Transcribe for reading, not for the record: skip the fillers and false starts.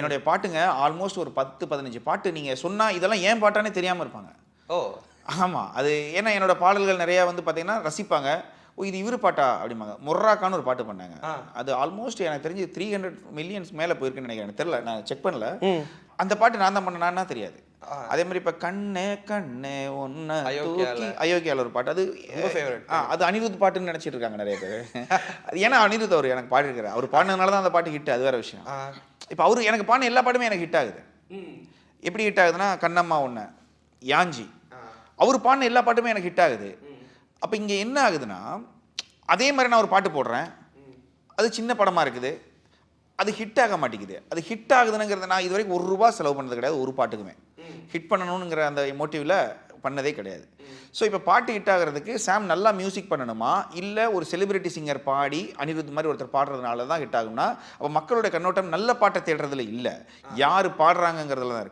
என்னுடைய பாட்டுங்க ஆல்மோஸ்ட் ஒரு 10-15 பாட்டு நீங்க சொன்னா இதெல்லாம் ஏன் பாட்டானே தெரியாம இருப்பாங்க. ஓ! ஆமா. அது ஏன்னா என்னோட பாடல்கள் நிறைய வந்து பார்த்தீங்கன்னா ரசிப்பாங்க. ஓ! இது இவரு பாட்டா? அப்படிம்பாங்க. மொர்ராக்கான்னு ஒரு பாட்டு பண்ணாங்க. அது ஆல்மோஸ்ட் எனக்கு தெரிஞ்சு 300 மில்லியன்ஸ் மேல போயிருக்குன்னு நினைக்கிறேன். எனக்கு தெரியல. நான் செக் பண்ணல. அந்த பாட்டு நான் தான் பண்ணேனா தெரியாது. அதே மாதிரி இப்ப கண்ணே கண்ணே ஒன்ன தூக்கி அயோக்கியால ஒரு பாட்டு. அது ரொம்ப ஃபேவரட். அது அனிருத் பாட்டுன்னு நினைச்சிட்டு இருக்காங்க நிறைய பேர். அது ஏன்னா அனிருத் அவர் எனக்கு பாடியிருக்காரு. அவர் பாடினதுனால தான் அந்த பாட்டு ஹிட். அது வேற விஷயம். இப்ப அவரு எனக்கு பாடின எல்லா பாட்டுமே எனக்கு ஹிட் ஆகுது. எப்படி ஹிட் ஆகுதுன்னா கண்ணம்மா ஒன்ன, யாஞ்சி. அவர் பாடின எல்லா பாட்டுமே எனக்கு ஹிட் ஆகுது. அப்ப இங்க என்ன ஆகுதுன்னா அதே மாதிரி நான் ஒரு பாட்டு போடுறேன். அது சின்ன படமா இருக்குது. அது ஹிட் ஆக மாட்டேங்குது. அது ஹிட் ஆகுதுங்கிறத நான் இது வரைக்கும் ₹1 செலவு பண்ணது கிடையாது ஒரு பாட்டுக்குமே. ஹிட் பண்ணணுங்கிற அந்த மோட்டிவ்ல பண்ணதே கிடையாது. ஸோ இப்போ பாட்டு ஹிட் ஆகிறதுக்கு சாம் நல்லா மியூசிக் பண்ணணுமா, இல்லை ஒரு செலிபிரிட்டி சிங்கர் பாடி அனிருத் மாதிரி ஒருத்தர் பாடுறதுனால தான் ஹிட் ஆகும்னா, அப்போ மக்களோட கண்ணோட்டம் நல்ல பாட்டை தேடுறதுல இல்லை, யார் பாடுறாங்கங்கிறதுல தான் இருக்கு.